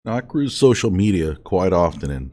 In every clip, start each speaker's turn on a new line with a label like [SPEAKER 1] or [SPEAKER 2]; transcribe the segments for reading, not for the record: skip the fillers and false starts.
[SPEAKER 1] Now, I cruise social media quite often, and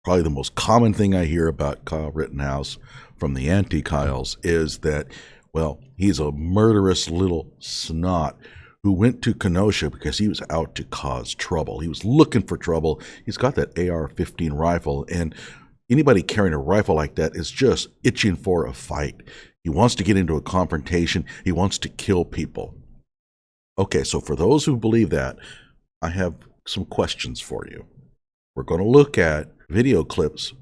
[SPEAKER 1] probably the most common thing I hear about Kyle Rittenhouse from the anti-Kyles is that, well, he's a murderous little snot who went to Kenosha because he was out to cause trouble. He was looking for trouble. He's got that AR-15 rifle, and anybody carrying a rifle like that is just itching for a fight. He wants to get into a confrontation. He wants to kill people. Okay, so for those who believe that, I have some questions for you. We're going to look at video clips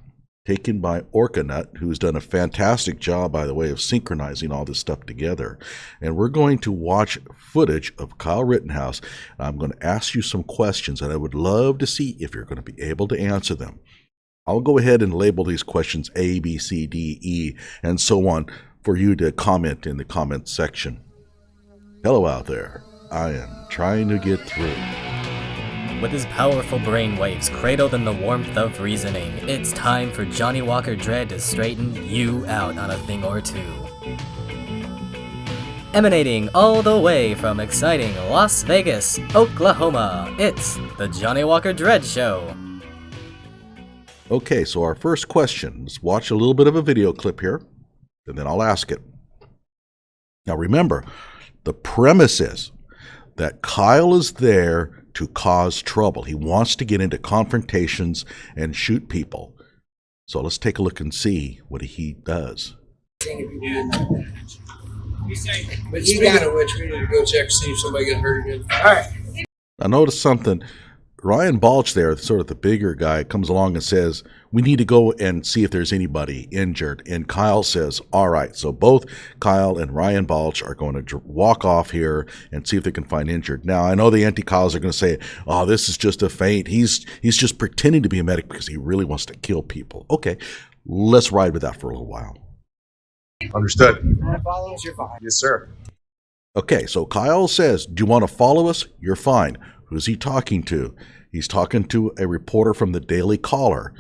[SPEAKER 1] taken by Orcanut, who's done a fantastic job, by the way, of synchronizing all this stuff together. And we're going to watch footage of Kyle Rittenhouse. I'm going to ask you some questions, and I would love to see if you're going to be able to answer them. I'll go ahead and label these questions A, B, C, D, E, and so on for you to comment in the comment section. Hello out there. I am trying to get through.
[SPEAKER 2] With his powerful brainwaves cradled in the warmth of reasoning, it's time for Johnnie Walker Dread to straighten you out on a thing or two. Emanating all the way from exciting Las Vegas, Oklahoma, it's the Johnnie Walker Dread Show.
[SPEAKER 1] Okay, so our first question, let's watch a little bit of a video clip here, and then I'll ask it. Now remember, the premise is that Kyle is there to cause trouble. He wants to get into confrontations and shoot people. So let's take a look and see what he does.
[SPEAKER 3] But speaking of which, we need to go check to see if somebody got hurt again. All right.
[SPEAKER 1] Now notice something. Ryan Balch there, sort of the bigger guy, comes along and says, we need to go and see if there's anybody injured. And Kyle says, all right. So both Kyle and Ryan Balch are going to walk off here and see if they can find injured. Now, I know the anti-Kyles are going to say, oh, this is just a feint. He's just pretending to be a medic because he really wants to kill people. Okay, let's ride with that for a little while.
[SPEAKER 4] Understood.
[SPEAKER 3] Follow us, you're fine.
[SPEAKER 4] Yes, sir.
[SPEAKER 1] Okay, so Kyle says, do you want to follow us? You're fine. Who's he talking to? He's talking to a reporter from the Daily Caller.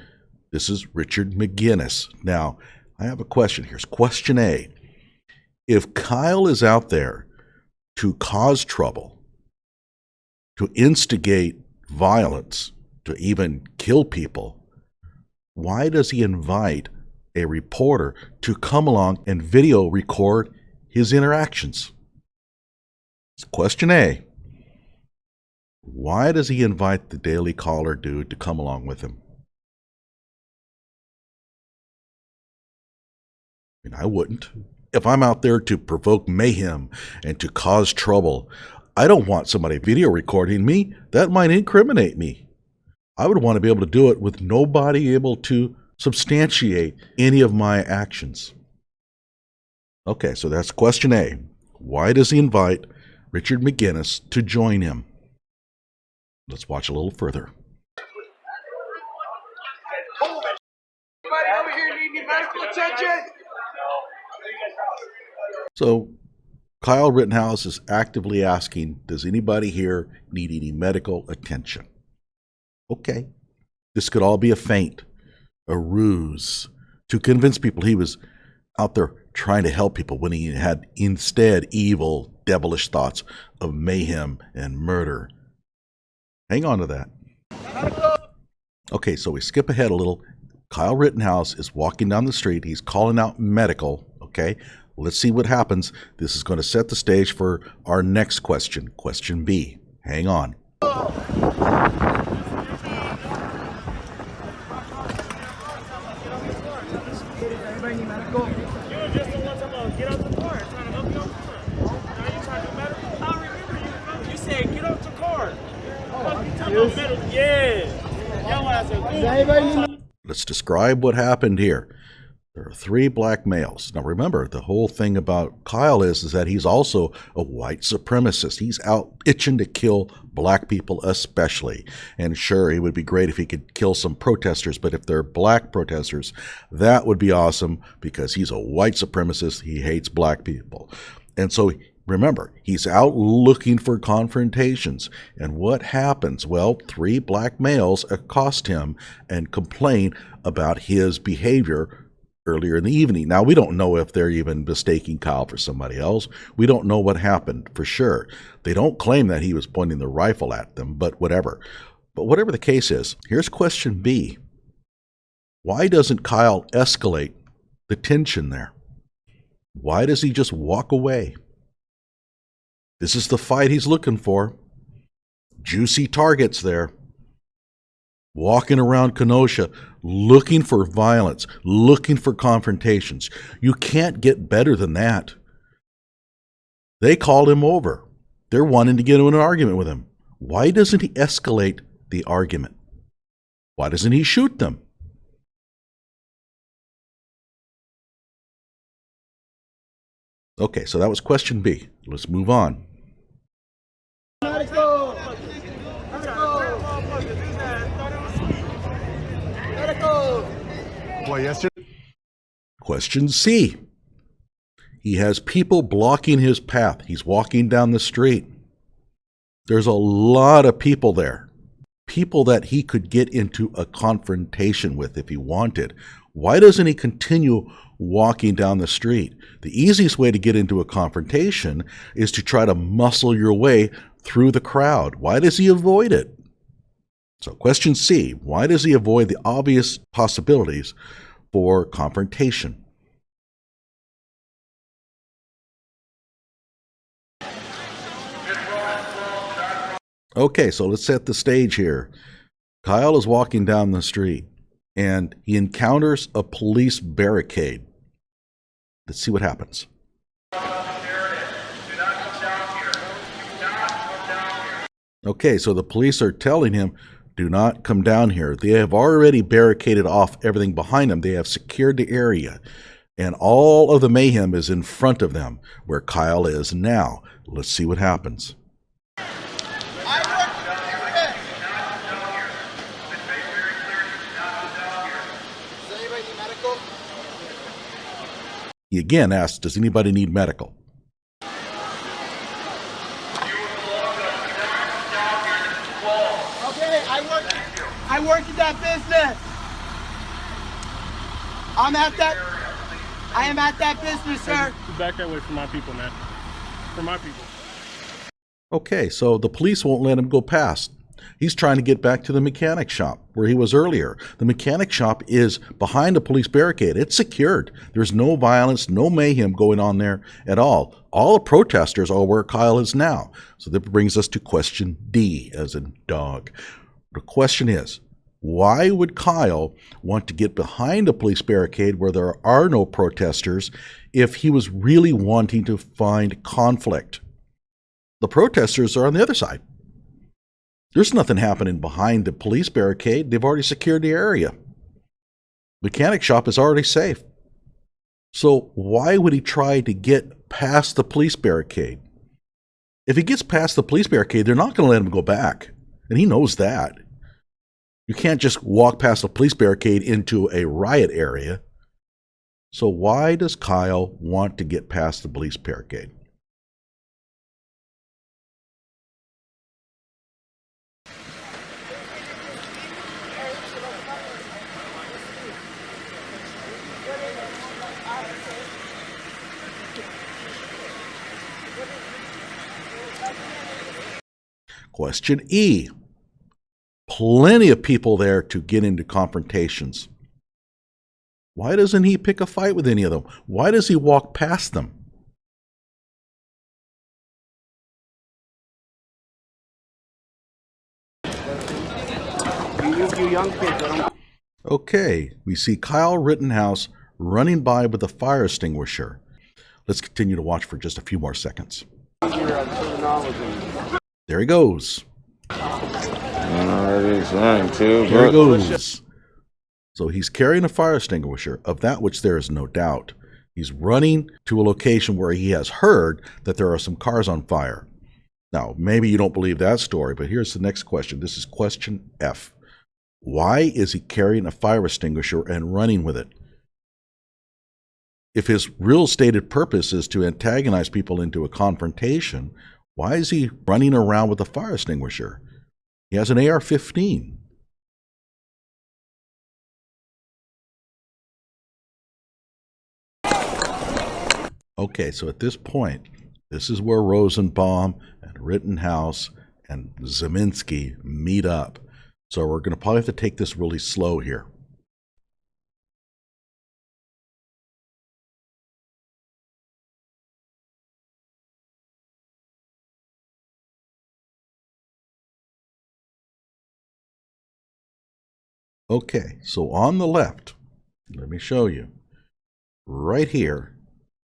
[SPEAKER 1] This is Richard McGinnis. Now, I have a question. Here's question A. If Kyle is out there to cause trouble, to instigate violence, to even kill people, why does he invite a reporter to come along and video record his interactions? It's question A. Why does he invite the Daily Caller dude to come along with him? I mean, I wouldn't. If I'm out there to provoke mayhem and to cause trouble, I don't want somebody video recording me. That might incriminate me. I would want to be able to do it with nobody able to substantiate any of my actions. Okay, so that's question A. Why does he invite Richard McGinnis to join him? Let's watch a little further.
[SPEAKER 5] Anybody over here need any medical attention?
[SPEAKER 1] So Kyle Rittenhouse is actively asking, does anybody here need any medical attention? Okay. This could all be a feint, a ruse, to convince people he was out there trying to help people when he had instead evil, devilish thoughts of mayhem and murder. Hang on to that. Okay, so we skip ahead a little. Kyle Rittenhouse is walking down the street. He's calling out medical. Okay, let's see what happens. This is going to set the stage for our next question, question B. Hang on.
[SPEAKER 5] Anybody need medical? You were just the one talking about get out the car, trying to help you out the car. Now you trying to do medical? I remember you. You said get out the car.
[SPEAKER 1] Let's describe what happened here. There are three black males. Now remember, the whole thing about Kyle is that he's also a white supremacist. He's out itching to kill black people especially. And sure, it would be great if he could kill some protesters, but if they're black protesters, that would be awesome because he's a white supremacist. He hates black people. And so remember, he's out looking for confrontations. And what happens? Well, three black males accost him and complain about his behavior earlier in the evening. Now, we don't know if they're even mistaking Kyle for somebody else. We don't know what happened for sure. They don't claim that he was pointing the rifle at them, but whatever. But whatever the case is, here's question B. Why doesn't Kyle escalate the tension there? Why does he just walk away? This is the fight he's looking for. Juicy targets there. Walking around Kenosha, looking for violence, looking for confrontations. You can't get better than that. They called him over. They're wanting to get into an argument with him. Why doesn't he escalate the argument? Why doesn't he shoot them? Okay, so that was question B. Let's move on. Question C. He has people blocking his path. He's walking down the street. There's a lot of people there. People that he could get into a confrontation with if he wanted. Why doesn't he continue walking down the street? The easiest way to get into a confrontation is to try to muscle your way through the crowd. Why does he avoid it? So question C, why does he avoid the obvious possibilities for confrontation? Okay, so let's set the stage here. Kyle is walking down the street and he encounters a police barricade. Let's see what happens. Okay, so the police are telling him, do not come down here. They have already barricaded off everything behind them. They have secured the area. And all of the mayhem is in front of them, where Kyle is now. Let's see what happens. He again asks, does anybody need medical?
[SPEAKER 6] I work at that business. I am at that business, sir.
[SPEAKER 5] Back that way for my people, man. For my people.
[SPEAKER 1] Okay, so the police won't let him go past. He's trying to get back to the mechanic shop where he was earlier. The mechanic shop is behind a police barricade. It's secured. There's no violence, no mayhem going on there at all. All the protesters are where Kyle is now. So that brings us to question D, as in dog. The question is, why would Kyle want to get behind a police barricade where there are no protesters if he was really wanting to find conflict? The protesters are on the other side. There's nothing happening behind the police barricade. They've already secured the area. Mechanic shop is already safe. So why would he try to get past the police barricade? If he gets past the police barricade, they're not going to let him go back. And he knows that. You can't just walk past the police barricade into a riot area. So why does Kyle want to get past the police barricade? Question E. Plenty of people there to get into confrontations. Why doesn't he pick a fight with any of them? Why does he walk past them?
[SPEAKER 6] You young kids,
[SPEAKER 1] Okay, we see Kyle Rittenhouse running by with a fire extinguisher. Let's continue to watch for just a few more seconds. There he goes.
[SPEAKER 7] There
[SPEAKER 1] he goes. So he's carrying a fire extinguisher, of that which there is no doubt. He's running to a location where he has heard that there are some cars on fire. Now, maybe you don't believe that story, but here's the next question. This is question F. Why is he carrying a fire extinguisher and running with it? If his real stated purpose is to antagonize people into a confrontation, why is he running around with a fire extinguisher? He has an AR-15. Okay, so at this point, this is where Rosenbaum and Rittenhouse and Zeminski meet up. So we're going to probably have to take this really slow here. Okay, so on the left, let me show you. Right here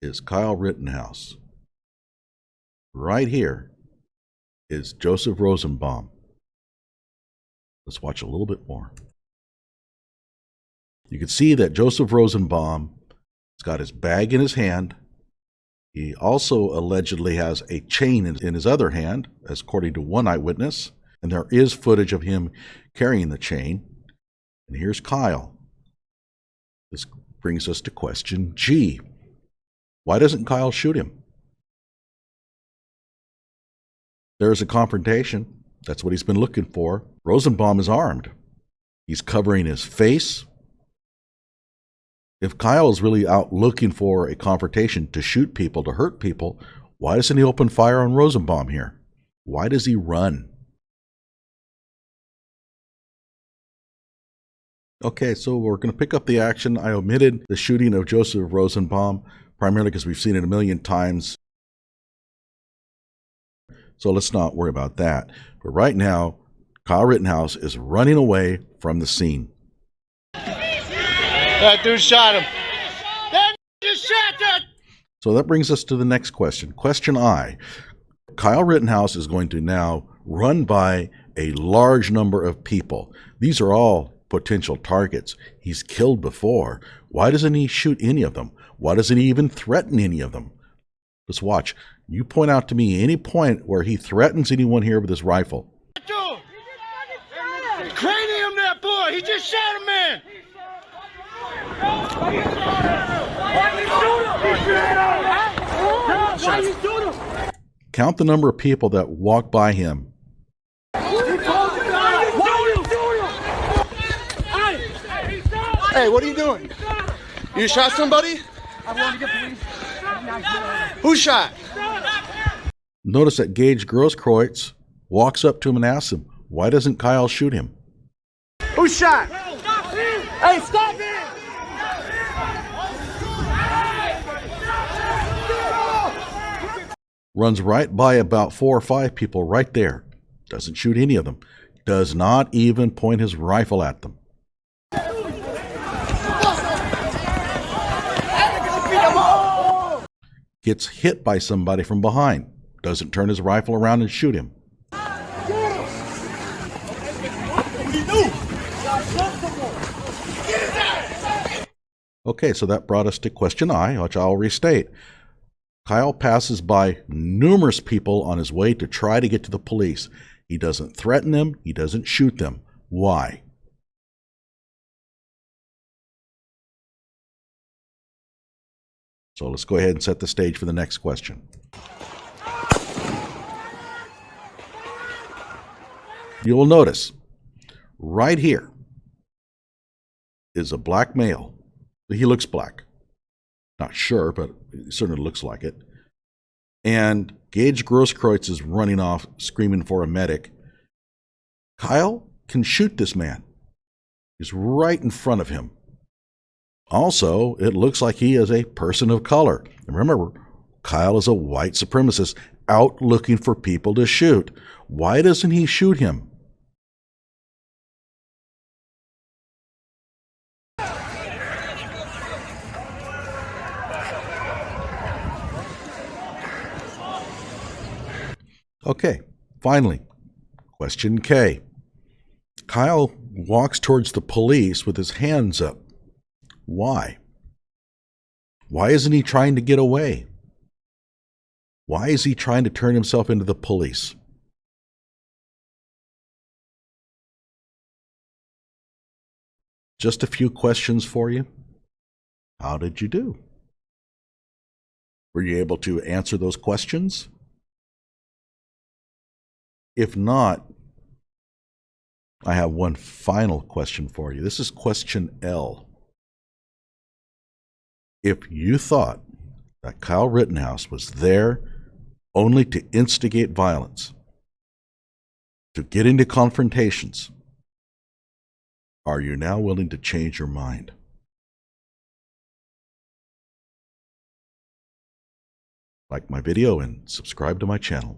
[SPEAKER 1] is Kyle Rittenhouse. Right here is Joseph Rosenbaum. Let's watch a little bit more. You can see that Joseph Rosenbaum has got his bag in his hand. He also allegedly has a chain in his other hand, as according to one eyewitness, and there is footage of him carrying the chain. And here's Kyle. This brings us to question G. Why doesn't Kyle shoot him? There's a confrontation. That's what he's been looking for. Rosenbaum is armed. He's covering his face. If Kyle is really out looking for a confrontation to shoot people, to hurt people, why doesn't he open fire on Rosenbaum here? Why does he run? Okay, so we're going to pick up the action. I omitted the shooting of Joseph Rosenbaum, primarily because we've seen it a million times. So let's not worry about that. But right now, Kyle Rittenhouse is running away from the scene.
[SPEAKER 6] That dude shot him. That just shot that.
[SPEAKER 1] So that brings us to the next question. Question I. Kyle Rittenhouse is going to now run by a large number of people. These are all potential targets. He's killed before. Why doesn't he shoot any of them? Why doesn't he even threaten any of them? Let's watch. You point out to me any point where he threatens anyone here with his rifle.
[SPEAKER 6] Dude, cranium that boy. He just shot a man.
[SPEAKER 1] Count the number of people that walk by him.
[SPEAKER 6] Hey, what are you doing? You shot somebody?
[SPEAKER 7] I want to get police.
[SPEAKER 6] Who shot?
[SPEAKER 1] Notice that Gage Grosskreutz walks up to him and asks him, why doesn't Kyle shoot him?
[SPEAKER 6] Who shot?
[SPEAKER 7] Hey, stop it!
[SPEAKER 1] Runs right by about 4 or 5 people right there. Doesn't shoot any of them. Does not even point his rifle at them. Gets hit by somebody from behind. Doesn't turn his rifle around and shoot him. Okay, so that brought us to question I, which I'll restate. Kyle passes by numerous people on his way to try to get to the police. He doesn't threaten them. He doesn't shoot them. Why? So let's go ahead and set the stage for the next question. You will notice right here is a black male. He looks black. Not sure, but it certainly looks like it. And Gage Grosskreutz is running off screaming for a medic. Kyle can shoot this man. He's right in front of him. Also, it looks like he is a person of color. And remember, Kyle is a white supremacist out looking for people to shoot. Why doesn't he shoot him? Okay, finally, question K. Kyle walks towards the police with his hands up. Why? Why isn't he trying to get away? Why is he trying to turn himself into the police? Just a few questions for you. How did you do? Were you able to answer those questions? If not, I have one final question for you. This is question L. If you thought that Kyle Rittenhouse was there only to instigate violence, to get into confrontations, Are you now willing to change your mind? Like my video and subscribe to my channel.